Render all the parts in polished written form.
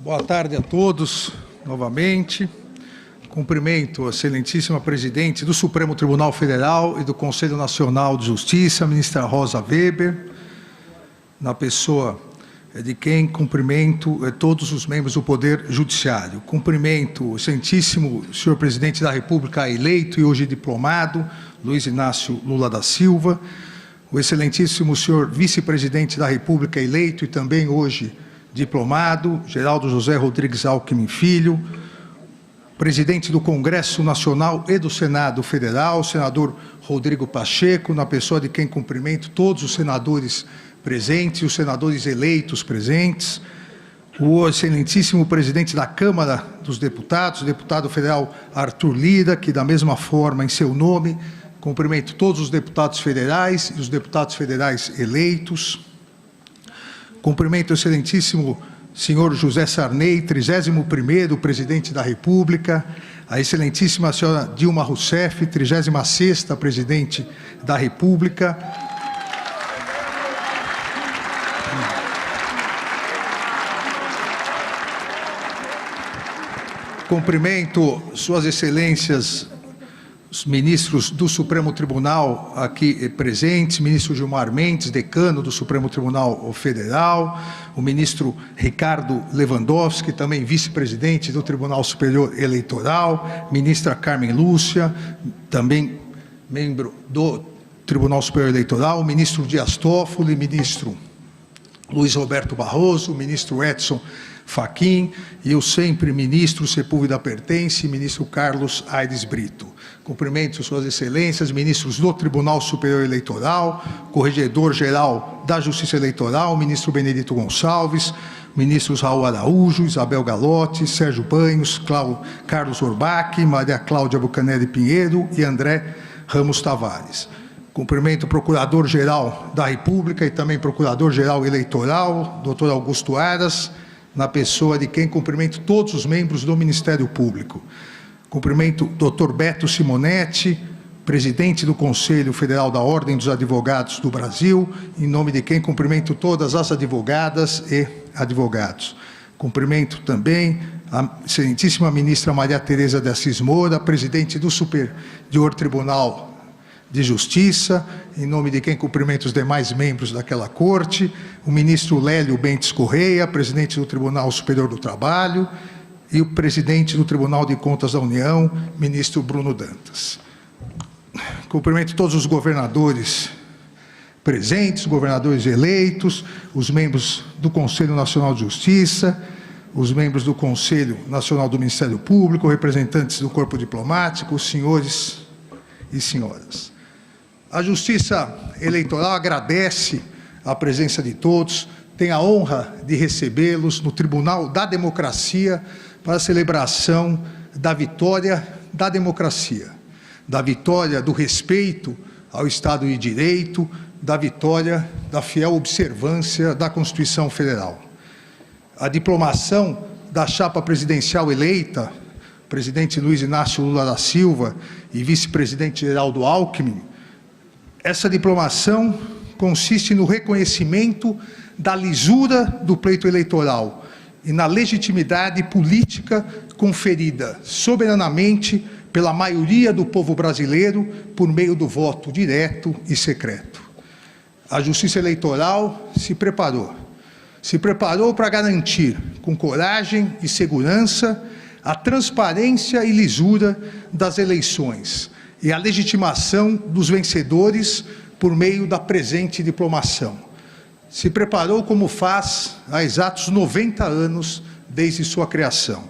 Boa tarde a todos, novamente. Cumprimento a excelentíssima presidente do Supremo Tribunal Federal e do Conselho Nacional de Justiça, a ministra Rosa Weber, na pessoa de quem cumprimento todos os membros do Poder Judiciário. Cumprimento o excelentíssimo senhor presidente da República eleito e hoje diplomado, Luiz Inácio Lula da Silva, o excelentíssimo senhor vice-presidente da República eleito e também hoje diplomado, Geraldo José Rodrigues Alckmin Filho, presidente do Congresso Nacional e do Senado Federal, senador Rodrigo Pacheco, na pessoa de quem cumprimento todos os senadores presentes e os senadores eleitos presentes, o excelentíssimo presidente da Câmara dos Deputados, o deputado federal Arthur Lira, que da mesma forma, em seu nome, cumprimento todos os deputados federais e os deputados federais eleitos. Cumprimento o excelentíssimo senhor José Sarney, 31º presidente da República, a excelentíssima senhora Dilma Rousseff, 36ª presidente da República. Cumprimento suas excelências, os ministros do Supremo Tribunal aqui presentes, ministro Gilmar Mendes, decano do Supremo Tribunal Federal, o ministro Ricardo Lewandowski, também vice-presidente do Tribunal Superior Eleitoral, ministra Carmen Lúcia, também membro do Tribunal Superior Eleitoral, o ministro Dias Toffoli, ministro Luiz Roberto Barroso, o ministro Edson Fachin e o sempre ministro Sepúlveda Pertence, ministro Carlos Aires Brito. Cumprimento suas excelências, ministros do Tribunal Superior Eleitoral, corregedor-geral da Justiça Eleitoral, ministro Benedito Gonçalves, ministros Raul Araújo, Isabel Galotti, Sérgio Banhos, Carlos Orbach, Maria Cláudia Bucanelli Pinheiro e André Ramos Tavares. Cumprimento o Procurador-Geral da República e também Procurador-Geral Eleitoral, doutor Augusto Aras, na pessoa de quem cumprimento todos os membros do Ministério Público. Cumprimento o Dr. Beto Simonetti, presidente do Conselho Federal da Ordem dos Advogados do Brasil, em nome de quem cumprimento todas as advogadas e advogados. Cumprimento também a excelentíssima ministra Maria Tereza de Assis Moura, presidente do Superior Tribunal de Justiça, em nome de quem cumprimento os demais membros daquela corte, o ministro Lélio Bentes Correia, presidente do Tribunal Superior do Trabalho, e o presidente do Tribunal de Contas da União, ministro Bruno Dantas. Cumprimento todos os governadores presentes, governadores eleitos, os membros do Conselho Nacional de Justiça, os membros do Conselho Nacional do Ministério Público, representantes do Corpo Diplomático, senhores e senhoras. A Justiça Eleitoral agradece a presença de todos, tem a honra de recebê-los no Tribunal da Democracia para a celebração da vitória da democracia, da vitória do respeito ao Estado de Direito, da vitória da fiel observância da Constituição Federal. A diplomação da chapa presidencial eleita, presidente Luiz Inácio Lula da Silva e vice-presidente Geraldo Alckmin, essa diplomação consiste no reconhecimento da lisura do pleito eleitoral e na legitimidade política conferida soberanamente pela maioria do povo brasileiro por meio do voto direto e secreto. A Justiça Eleitoral se preparou para garantir, com coragem e segurança, a transparência e lisura das eleições e a legitimação dos vencedores por meio da presente diplomação. Se preparou como faz há exatos 90 anos desde sua criação.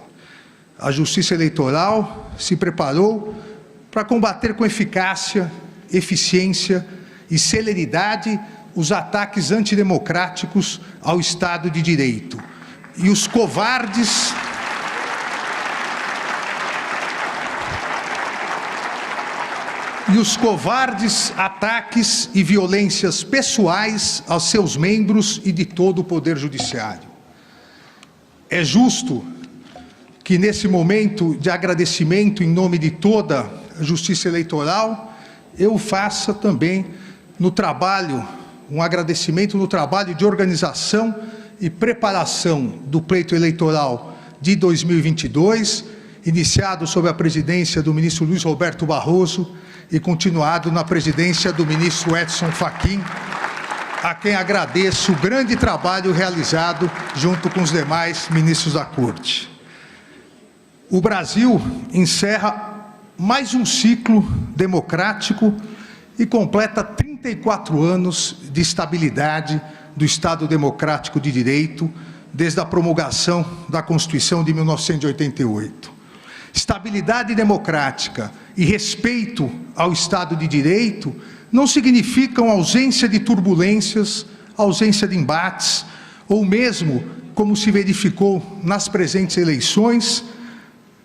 A Justiça Eleitoral se preparou para combater com eficácia, eficiência e celeridade os ataques antidemocráticos ao Estado de Direito e os covardes ataques e violências pessoais aos seus membros e de todo o Poder Judiciário. É justo que, nesse momento de agradecimento em nome de toda a Justiça Eleitoral, eu faça também no trabalho, um agradecimento no trabalho de organização e preparação do pleito eleitoral de 2022, iniciado sob a presidência do ministro Luiz Roberto Barroso e continuado na presidência do ministro Edson Fachin, a quem agradeço o grande trabalho realizado junto com os demais ministros da Corte. O Brasil encerra mais um ciclo democrático e completa 34 anos de estabilidade do Estado Democrático de Direito, desde a promulgação da Constituição de 1988. Estabilidade democrática e respeito ao Estado de Direito não significam ausência de turbulências, ausência de embates, ou mesmo, como se verificou nas presentes eleições,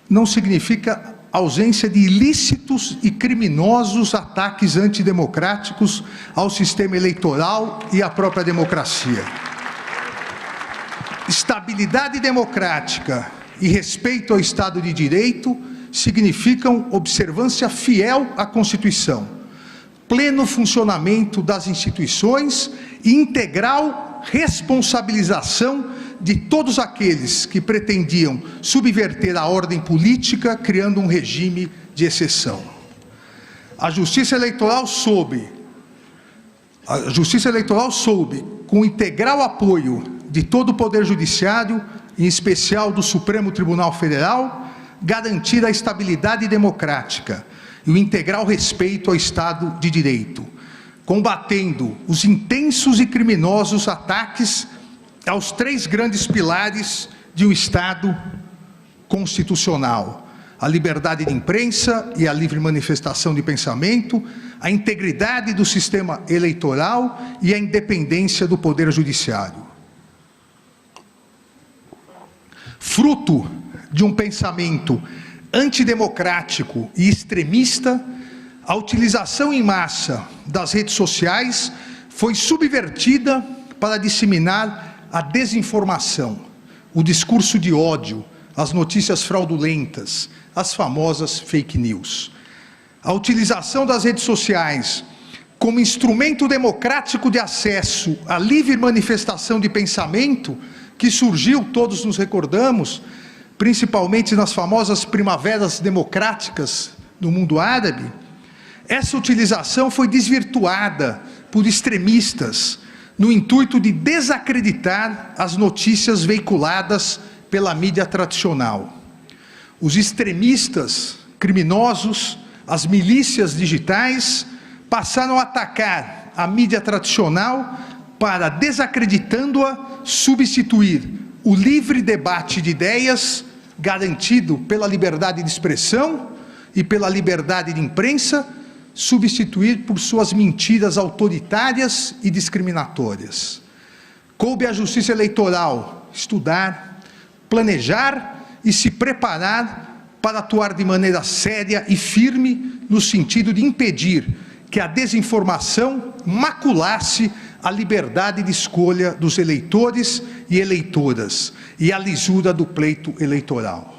não significa ausência de ilícitos e criminosos ataques antidemocráticos ao sistema eleitoral e à própria democracia. Estabilidade democrática e respeito ao Estado de Direito significam observância fiel à Constituição, pleno funcionamento das instituições e integral responsabilização de todos aqueles que pretendiam subverter a ordem política, criando um regime de exceção. A Justiça Eleitoral soube, com o integral apoio de todo o Poder Judiciário, em especial do Supremo Tribunal Federal, garantir a estabilidade democrática e o integral respeito ao Estado de Direito, combatendo os intensos e criminosos ataques aos três grandes pilares de um Estado constitucional: a liberdade de imprensa e a livre manifestação de pensamento, a integridade do sistema eleitoral e a independência do Poder Judiciário. Fruto de um pensamento antidemocrático e extremista, a utilização em massa das redes sociais foi subvertida para disseminar a desinformação, o discurso de ódio, as notícias fraudulentas, as famosas fake news. A utilização das redes sociais como instrumento democrático de acesso à livre manifestação de pensamento, que surgiu, todos nos recordamos, principalmente nas famosas primaveras democráticas no mundo árabe, essa utilização foi desvirtuada por extremistas no intuito de desacreditar as notícias veiculadas pela mídia tradicional. Os extremistas criminosos, as milícias digitais, passaram a atacar a mídia tradicional para, desacreditando-a, substituir o livre debate de ideias, garantido pela liberdade de expressão e pela liberdade de imprensa, substituir por suas mentiras autoritárias e discriminatórias. Coube à Justiça Eleitoral estudar, planejar e se preparar para atuar de maneira séria e firme no sentido de impedir que a desinformação maculasse a liberdade de escolha dos eleitores e eleitoras e a lisura do pleito eleitoral.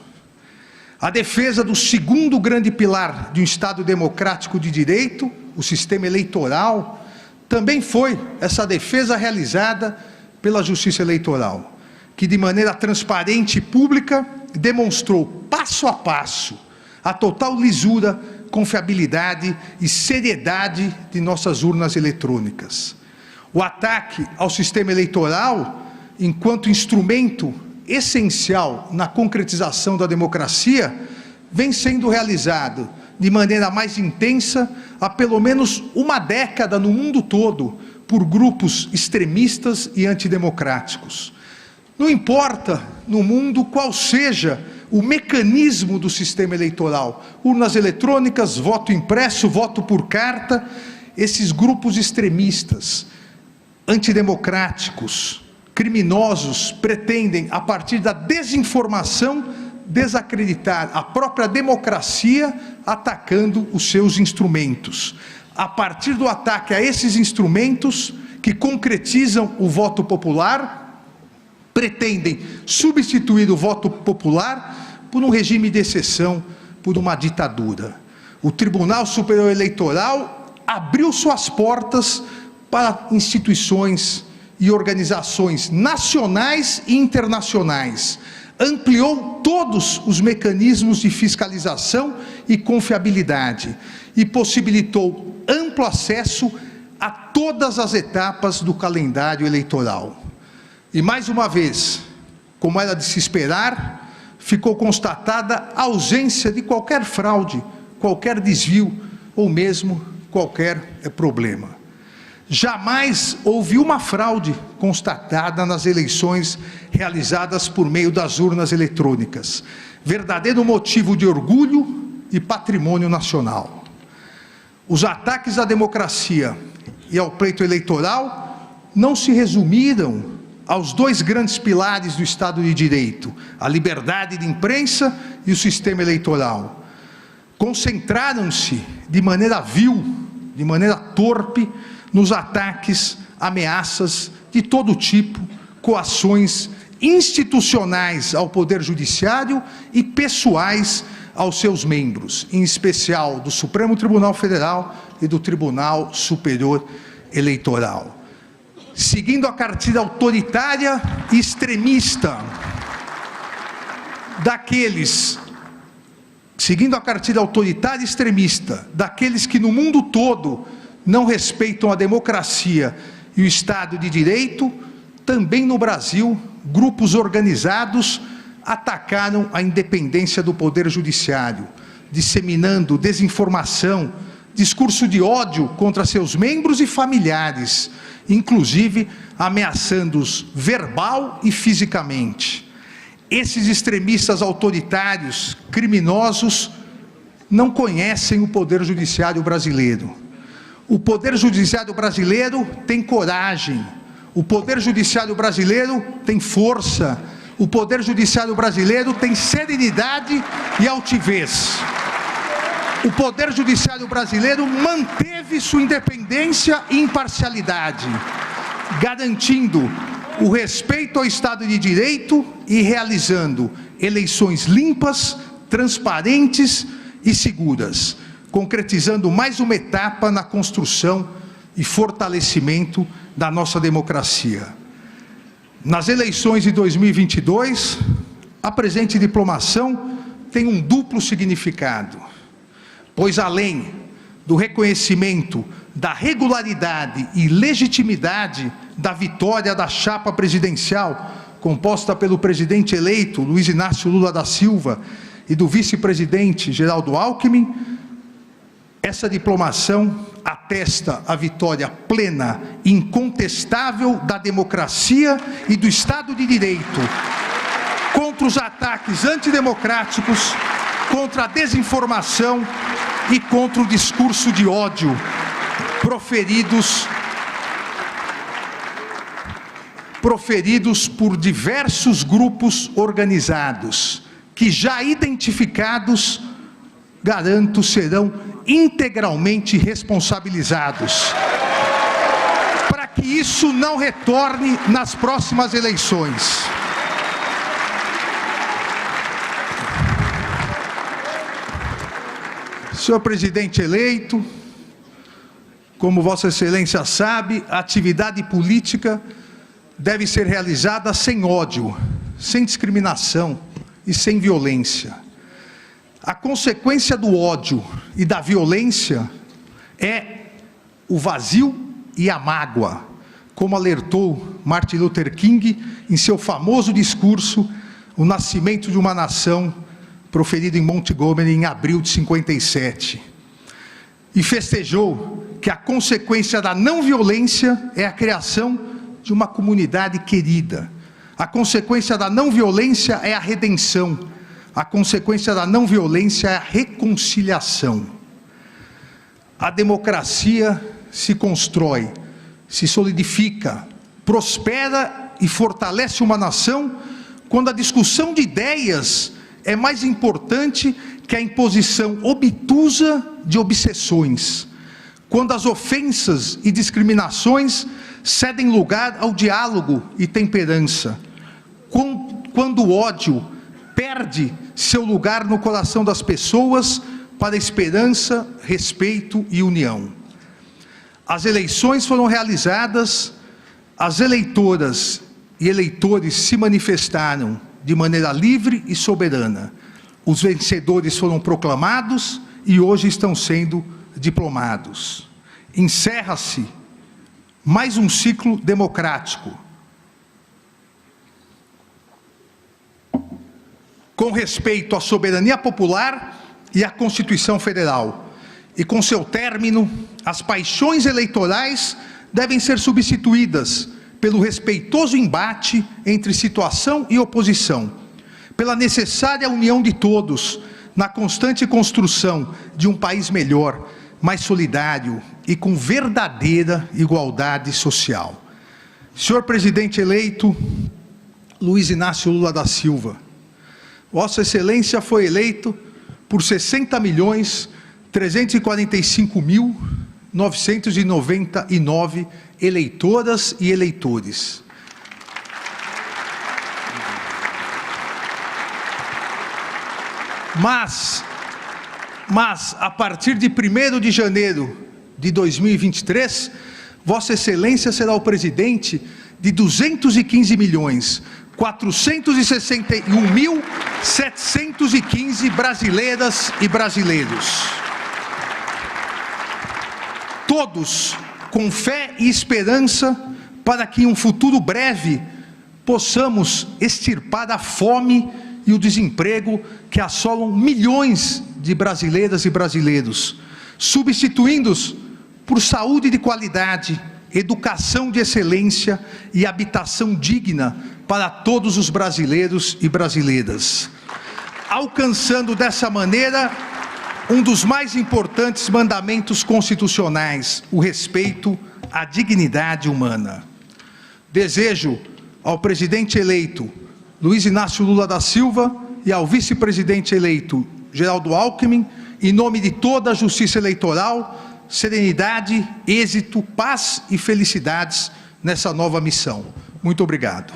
A defesa do segundo grande pilar de um Estado democrático de direito, o sistema eleitoral, também foi essa defesa realizada pela Justiça Eleitoral, que de maneira transparente e pública demonstrou passo a passo a total lisura, confiabilidade e seriedade de nossas urnas eletrônicas. O ataque ao sistema eleitoral, enquanto instrumento essencial na concretização da democracia, vem sendo realizado de maneira mais intensa há pelo menos uma década no mundo todo por grupos extremistas e antidemocráticos. Não importa no mundo qual seja o mecanismo do sistema eleitoral, urnas eletrônicas, voto impresso, voto por carta, esses grupos extremistas, antidemocráticos, criminosos, pretendem, a partir da desinformação, desacreditar a própria democracia, atacando os seus instrumentos. A partir do ataque a esses instrumentos, que concretizam o voto popular, pretendem substituir o voto popular por um regime de exceção, por uma ditadura. O Tribunal Superior Eleitoral abriu suas portas para instituições e organizações nacionais e internacionais, ampliou todos os mecanismos de fiscalização e confiabilidade e possibilitou amplo acesso a todas as etapas do calendário eleitoral. E mais uma vez, como era de se esperar, ficou constatada a ausência de qualquer fraude, qualquer desvio ou mesmo qualquer problema. Jamais houve uma fraude constatada nas eleições realizadas por meio das urnas eletrônicas, verdadeiro motivo de orgulho e patrimônio nacional. Os ataques à democracia e ao pleito eleitoral não se resumiram aos dois grandes pilares do Estado de Direito, a liberdade de imprensa e o sistema eleitoral. Concentraram-se de maneira vil, de maneira torpe, nos ataques, ameaças de todo tipo, coações institucionais ao Poder Judiciário e pessoais aos seus membros, em especial do Supremo Tribunal Federal e do Tribunal Superior Eleitoral. Seguindo a cartilha autoritária e extremista daqueles que no mundo todo não respeitam a democracia e o Estado de Direito, também no Brasil, grupos organizados atacaram a independência do Poder Judiciário, disseminando desinformação, discurso de ódio contra seus membros e familiares, inclusive ameaçando-os verbal e fisicamente. Esses extremistas autoritários, criminosos, não conhecem o Poder Judiciário brasileiro. O Poder Judiciário brasileiro tem coragem, o Poder Judiciário brasileiro tem força, o Poder Judiciário brasileiro tem serenidade e altivez. O Poder Judiciário brasileiro manteve sua independência e imparcialidade, garantindo o respeito ao Estado de Direito e realizando eleições limpas, transparentes e seguras, concretizando mais uma etapa na construção e fortalecimento da nossa democracia. Nas eleições de 2022, a presente diplomação tem um duplo significado, pois além do reconhecimento da regularidade e legitimidade da vitória da chapa presidencial, composta pelo presidente eleito Luiz Inácio Lula da Silva e do vice-presidente Geraldo Alckmin, essa diplomação atesta a vitória plena e incontestável da democracia e do Estado de Direito contra os ataques antidemocráticos, contra a desinformação e contra o discurso de ódio proferidos por diversos grupos organizados, que já identificados, garanto, serão integralmente responsabilizados, para que isso não retorne nas próximas eleições. Senhor presidente eleito, como Vossa Excelência sabe, a atividade política deve ser realizada sem ódio, sem discriminação e sem violência. A consequência do ódio e da violência é o vazio e a mágoa, como alertou Martin Luther King em seu famoso discurso, O Nascimento de uma Nação, proferido em Montgomery em abril de 57. E festejou que a consequência da não violência é a criação de uma comunidade querida. A consequência da não violência é a redenção. A consequência da não violência é a reconciliação. A democracia se constrói, se solidifica, prospera e fortalece uma nação quando a discussão de ideias é mais importante que a imposição obtusa de obsessões, quando as ofensas e discriminações cedem lugar ao diálogo e temperança, quando o ódio perde seu lugar no coração das pessoas para esperança, respeito e união. As eleições foram realizadas as eleitoras e eleitores se manifestaram de maneira livre e soberana. Os vencedores foram proclamados e hoje estão sendo diplomados. Encerra-se mais um ciclo democrático. Com respeito à soberania popular e à Constituição Federal. E com seu término, as paixões eleitorais devem ser substituídas pelo respeitoso embate entre situação e oposição, pela necessária união de todos na constante construção de um país melhor, mais solidário e com verdadeira igualdade social. Senhor presidente eleito Luiz Inácio Lula da Silva, Vossa Excelência foi eleito por 60.345.999 eleitoras e eleitores. Mas, a partir de 1º de janeiro de 2023, Vossa Excelência será o presidente de 215.461.715 brasileiras e brasileiros. Todos com fé e esperança para que em um futuro breve possamos extirpar a fome e o desemprego que assolam milhões de brasileiras e brasileiros, substituindo-os por saúde de qualidade, educação de excelência e habitação digna para todos os brasileiros e brasileiras, alcançando dessa maneira um dos mais importantes mandamentos constitucionais, o respeito à dignidade humana. Desejo ao presidente eleito Luiz Inácio Lula da Silva e ao vice-presidente eleito Geraldo Alckmin, em nome de toda a Justiça Eleitoral, serenidade, êxito, paz e felicidades nessa nova missão. Muito obrigado.